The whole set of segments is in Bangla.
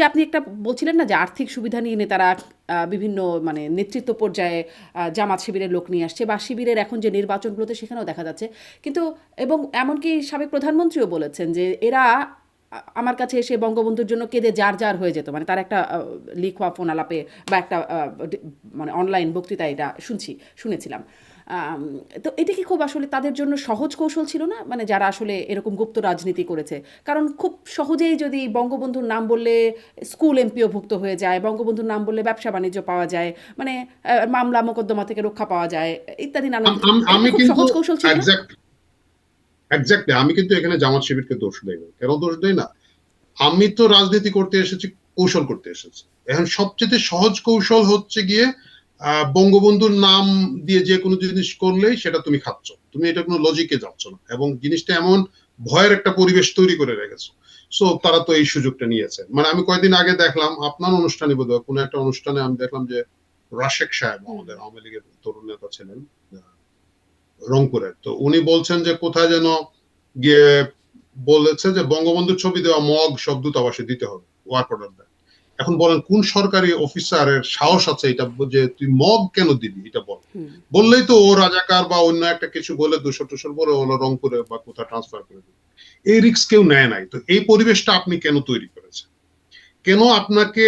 আপনি একটা বলছিলেন না যে আর্থিক সুবিধা নিয়ে নেতারা বিভিন্ন মানে নেতৃত্ব পর্যায়ে জামাত শিবিরের লোক নিয়ে আসছে বা শিবিরের এখন যে নির্বাচনগুলোতে সেখানেও দেখা যাচ্ছে কিন্তু এবং এমনকি সাবেক প্রধানমন্ত্রীও বলেছেন যে এরা আমার কাছে এসে বঙ্গবন্ধুর জন্য কেঁদে যার যার হয়ে যেত মানে তার একটা লিখোয়া ফোন আলাপে বা একটা মানে অনলাইন বক্তৃতা এটা শুনেছিলাম। আম, তো এটা কি খুব আসলে তাদের জন্য সহজ কৌশল ছিল না মানে যারা আসলে এরকম গুপ্ত রাজনীতি করেছে? কারণ খুব সহজেই যদি বঙ্গবন্ধুর নাম বললে স্কুল এমপিও ভুক্ত হয়ে যায়, বঙ্গবন্ধুর নাম বললে ব্যবসা বাণিজ্য পাওয়া যায়, মানে মামলা মোকদ্দমা থেকে রক্ষা পাওয়া যায় ইত্যাদি নানান কিছু। এটা কি আমি খুব কিন্তু সহজ কৌশল ছিল না? এক্স্যাক্টলি আমি কিন্তু এখানে জামাত শিবিরকে দোষ দেই না। কেন দোষ দেই না? আমি তো রাজনীতি করতে এসেছি, কৌশল করতে এসেছি। এখন সবচেয়ে সহজ কৌশল হচ্ছে গিয়ে বঙ্গবন্ধুর নাম দিয়ে যে কোনো জিনিস করলেই সেটা তুমি খাচ্ছ, তুমি এটা কোনো লজিকে যাচ্ছ না, এবং জিনিসটা এমন ভয়ের একটা পরিবেশ তৈরি করে রেখেছো। সো তারা তো এই সুযোগটা নিয়েছে। মানে আমি কয়েকদিন আগে দেখলাম আপনার অনুষ্ঠানে, বোধহয় কোনো একটা অনুষ্ঠানে আমি দেখলাম যে রাশেক সাহেব, হুম। আমাদের আওয়ামী লীগের তরুণ নেতা ছিলেন রংপুরের, তো উনি বলছেন যে কোথায় যেন গিয়ে বলেছে যে বঙ্গবন্ধুর ছবি দেওয়া মগ সব দূতাবাসে দিতে হবে, ওয়ার্ক অর্ডার দেয়। এখন বলেন কোন সরকারি অফিসারের সাহস আছে এটা, যে তুই মগ কেন দিবি এটা বল। হুম। বললেই তো ও রাজাকার বা অন্য একটা কিছু বলে দুশো টুসর বলে ওরা রংপুরে বা কোথাও ট্রান্সফার করে দিবে। এই রিস্ক কেউ নেয় নাই। তো এই পরিবেশটা আপনি কেন তৈরি করেছেন? কেন আপনাকে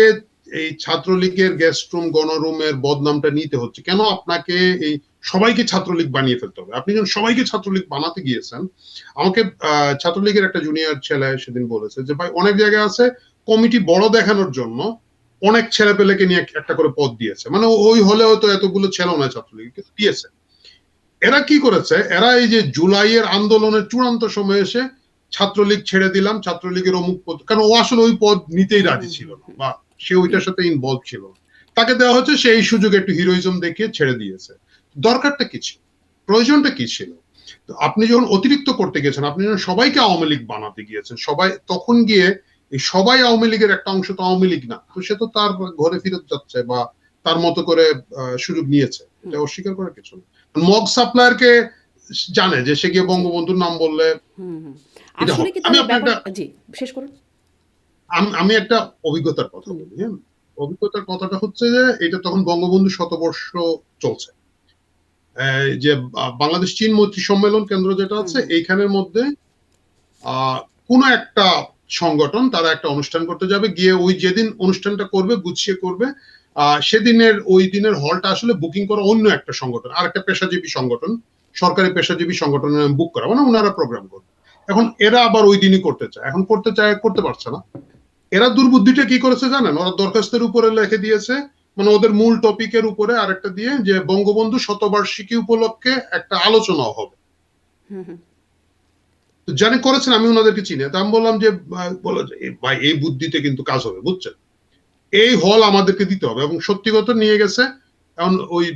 এই ছাত্রলীগের গেস্ট রুম গণরুমের বদনামটা নিতে হচ্ছে? কেন আপনাকে এই সবাইকে ছাত্রলীগ বানিয়ে ফেলতে হবে? আপনি যখন সবাইকে ছাত্রলীগ বানাতে গিয়েছেন, আমাকে ছাত্রলীগের একটা জুনিয়র ছেলে সেদিন বলেছে যে ভাই অনেক জায়গায় আছে কমিটি বড় দেখানোর জন্য অনেক ছেলে পেলেকে নিয়ে একটা করে পদ দিয়েছে, মানে ওই হলে হয়তো এতগুলো ছেলে নয় ছাত্রলীগ কিন্তু দিয়েছে। এরা কি করেছে, এরা এই যে জুলাইয়ের আন্দোলনের চূড়ান্ত সময়ে এসে ছাত্রলীগ ছেড়ে দিলাম, ছাত্রলীগের অমুক পদ, কারণ ও আসলে ওই পদ নিতেই হুম। রাজি হুম। ছিল হুম। না হুম। বা সে ওইটার সাথে ইনভলভ ছিল না, তাকে দেওয়া হচ্ছে, সেই সুযোগে একটু হিরোইজম দেখিয়ে ছেড়ে দিয়েছে। দরকারটা কি ছিল? প্রয়োজনটা কি ছিল? তো আপনি যখন অতিরিক্ত করতে গেছেন, আপনি যখন সবাইকে আওয়ামী লীগ বানাতে গিয়েছেন, সবাই তখন গিয়ে এই সবাই আওয়ামী লীগের একটা অংশ তো আওয়ামী লীগ না, তো সে তো তার ঘরে ফিরত যাচ্ছে বা তার মতো করে সুযোগ নিয়েছে, এটা হুম। অস্বীকার করার কিছু না। মগ সাপ্লায়ারকে জানে যে সে গিয়ে জি। বঙ্গবন্ধুর নাম বললে হুম। হুম। এটা আসলে হবে। কি আমি তাহলে আপনার ব্যাপার, একটা জি, শেষ করুন। আমি একটা অভিজ্ঞতার কথা হুম। বলি, হ্যাঁ। অভিজ্ঞতার কথাটা হচ্ছে যে এটা তখন বঙ্গবন্ধু শতবর্ষ চলছে, যে বাংলাদেশ চীন মৈত্রী সম্মেলন কেন্দ্র যেটা হুম। আছে হুম। এইখানের মধ্যে কোন একটা সংগঠন তারা একটা অনুষ্ঠান করতে যাবে, গিয়ে ওই যেদিন অনুষ্ঠানটা করবে গুছিয়ে করবে, সেদিনের ওই দিনের হলটা আসলে বুকিং করা অন্য একটা সংগঠন, আর একটা পেশাজীবী সংগঠন, সরকারি পেশাজীবী সংগঠনের বুক করা, মানে ওনারা প্রোগ্রাম করবে। এখন এরা আবার ওই দিনই করতে চায়, এখন করতে চায় করতে পারছে না। এরা দুর্বুদ্ধিটা কি করেছে জানেন? ওরা দরখাস্তের উপরে লিখে দিয়েছে, মানে ওদের মূল টপিকের উপরে আরেকটা দিয়ে যে বঙ্গবন্ধু শতবার্ষিকী উপলক্ষে একটা আলোচনা হবে। হুম। হুম। তো জানি করেছেন, আমি ওনাদেরকে চিনি, তা আমি বললাম যে বলো যে, ভাই এই বুদ্ধিতে কিন্তু কাজ হবে বুঝছেন, এই হল আমাদেরকে দিতে হবে, এবং সত্যি কথা নিয়ে গেছে। এখন ওই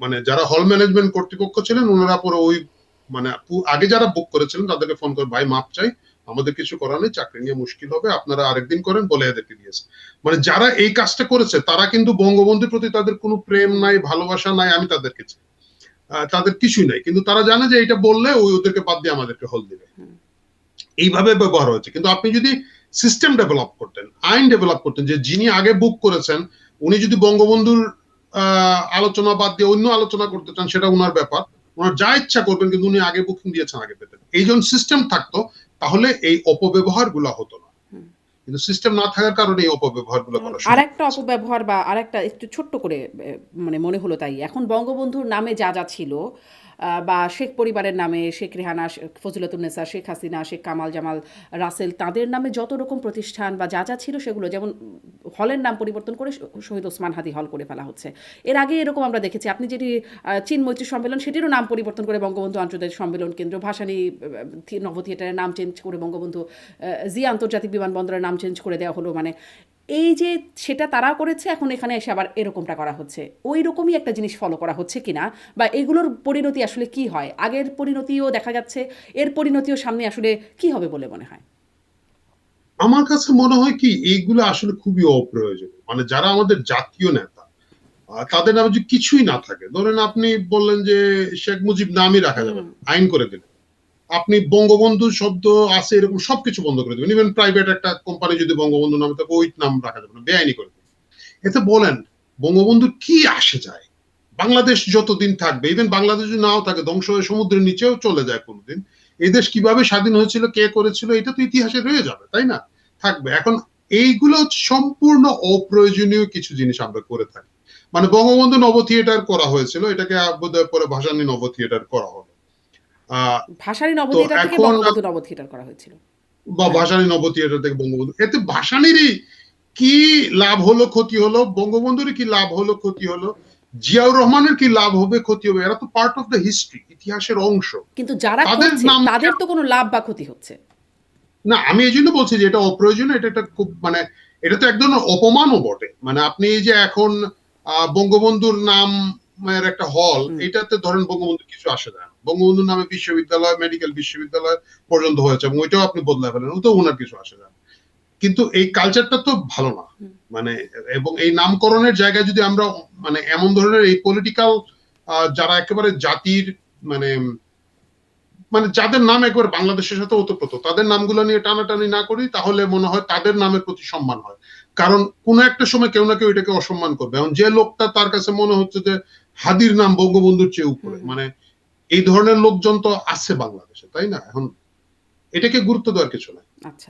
মানে যারা হল ম্যানেজমেন্ট কর্তৃপক্ষ ছিলেন ওনারা পরে ওই মানে আগে যারা বুক করেছিলেন তাদেরকে ফোন করে ভাই মাপ চাই, আমাদের কিছু করার নেই, চাকরি নিয়ে মুশকিল হবে, আপনারা আরেকদিন করেন বলে এদেরকে দিয়েছে। মানে যারা এই কাজটা করেছে তারা কিন্তু বঙ্গবন্ধুর প্রতি তাদের কোনো প্রেম হুম। নাই, ভালোবাসা নাই, আমি তাদেরকে চিনি। তাদের কিছুই নাই, কিন্তু তারা জানে যে এটা বললে ওই ওদেরকে বাদ দিয়ে আমাদেরকে হল দিবে। হুম। এইভাবে ব্যবহার হয়েছে। কিন্তু আপনি যদি সিস্টেম ডেভেলপ করতেন, আইন ডেভেলপ করতেন, যে যিনি আগে বুক করেছেন উনি যদি বঙ্গবন্ধুর আলোচনা বাদ দিয়ে অন্য আলোচনা হুম। করতে চান সেটা উনার ব্যাপার, ওনার যা ইচ্ছা করবেন, কিন্তু উনি আগে বুকিং দিয়েছেন আগে পেতেন, এই যখন সিস্টেম থাকতো তাহলে এই অপব্যবহার গুলা হতো না। হুম। কিন্তু সিস্টেম না থাকার কারণে এই অপব্যবহার গুলো যেমন করার সুযোগ আরেকটা পেয়েছে। অপব্যবহার বা আরেকটা একটু ছোট্ট করে মানে মনে হলো তাই। এখন বঙ্গবন্ধুর নামে যা, যা ছিল বা শেখ পরিবারের নামে শেখ রেহানা, ফজিলাতুন্নেসা, শেখ হাসিনা, শেখ কামাল জামাল, রাসেল তাদের নামে যত রকম প্রতিষ্ঠান বা যা, যা ছিল সেগুলো যেমন হলের নাম পরিবর্তন করে শহীদ ওসমান হাদি হল করে ফেলা হচ্ছে। এর আগে এরকম আমরা দেখেছি। আপনি যেটি চীন মৈত্রী সম্মেলন সেটিরও নাম পরিবর্তন করে বঙ্গবন্ধু আন্তর্জাতিক সম্মেলন কেন্দ্র, ভাসানী নভ থিয়েটারের নাম চেঞ্জ করে বঙ্গবন্ধু জিয়া আন্তর্জাতিক বিমানবন্দরের নাম চেঞ্জ করে দেওয়া হলো। মানে এই যে সেটা তারা করেছে এখন এখানে এসে আবার এরকমটা করা হচ্ছে, ওই রকমই একটা জিনিস ফলো করা হচ্ছে কিনা বা এগুলোর পরিণতি আসলে কি হয়, আগের পরিণতিও দেখা যাচ্ছে, এর পরিণতিও সামনে আসলে কি হবে বলে মনে হয়? আমার কাছে মনে হয় কি এইগুলো আসলে খুবই অপ্রয়োজনীয়। মানে যারা আমাদের জাতীয় নেতা তাদের নামে যদি কিছুই না থাকে, ধরেন আপনি বললেন যে শেখ মুজিব নামই রাখা যাবে হুম। না, আইন করে দিলেন, আপনি বঙ্গবন্ধু শব্দ আছে এরকম সবকিছু বন্ধ করে দেবেন, ইভেন প্রাইভেট একটা কোম্পানি যদি বঙ্গবন্ধু নামে থাকে ওই নাম রাখা যাবে না, বেআইনি করে দেবেন। এতে বলেন বঙ্গবন্ধুর কি আসে যায়? বাংলাদেশ যতদিন থাকবে, ইভেন বাংলাদেশ যদি নাও থাকে, ধ্বংস হয়ে সমুদ্রের নিচেও চলে যায় কোনোদিন, এই দেশ কিভাবে স্বাধীন হয়েছিল, কে করেছিল, এটা তো ইতিহাসে রয়ে যাবে, তাই না? থাকবে। এখন এইগুলো সম্পূর্ণ অপ্রয়োজনীয় কিছু জিনিস আমরা করে থাকি। মানে বঙ্গবন্ধু নব থিয়েটার করা হয়েছিল, এটাকে বোধহয় পরে ভাসানী নব থিয়েটার করা হলো। ভাসানী তো নবথিয়েটার থেকে এখন বঙ্গবন্ধু নবথিয়েটার করা হয়েছিল। বা হ্যাঁ। ভাসানী নব থিয়েটার থেকে বঙ্গবন্ধু, এতে ভাসানীরই কি লাভ হলো ক্ষতি হলো, বঙ্গবন্ধুর কি লাভ হলো ক্ষতি হলো, জিয়াউর রহমানের কি লাভ হবে ক্ষতি হবে, এরা তো পার্ট অফ দ্য হিস্ট্রি, ইতিহাসের অংশ। কিন্তু যারা তাদের করছে নাম তাদের তো কোনো লাভ বা ক্ষতি হচ্ছে। না, আমি এই জন্য বলছি যে এটা অপ্রয়োজনীয়, এটা একটা খুব মানে এটা তো এক ধরনের অপমানও বটে। মানে আপনি এই যে এখন বঙ্গবন্ধুর নাম একটা হল, হুম। এটাতে ধরেন বঙ্গবন্ধুর কিছু আসে যায় না, বঙ্গবন্ধুর নামে বিশ্ববিদ্যালয়, মেডিকেল বিশ্ববিদ্যালয় পর্যন্ত হয়েছে এবং ওইটাও আপনি বদলায় ফেলেন, ওটাও ওনার কিছু আসে যায় না। কিন্তু এই কালচারটা তো ভালো না। হুম। মানে এবং এই নামকরণের জায়গায় যদি আমরা মানে এমন ধরনের এই পলিটিক্যাল যারা একেবারে জাতির মানে মানে যাদের নাম একবার বাংলাদেশের সাথে ওতপ্রোত, তাদের নামগুলো নিয়ে টানাটানি না করি, তাহলে মনে হয় তাদের নামের প্রতি সম্মান হয়। কারণ কোন একটা সময় কেউ না কেউ এটাকে অসম্মান করবে। এখন যে লোকটা তার কাছে মনে হচ্ছে যে হাদির নাম বঙ্গবন্ধুর চেয়ে হুম। উপরে, হুম। মানে এই ধরনের লোকজন তো আছে বাংলাদেশে, তাই না? এখন এটাকে গুরুত্ব দেওয়ার কিছু নাই। আচ্ছা।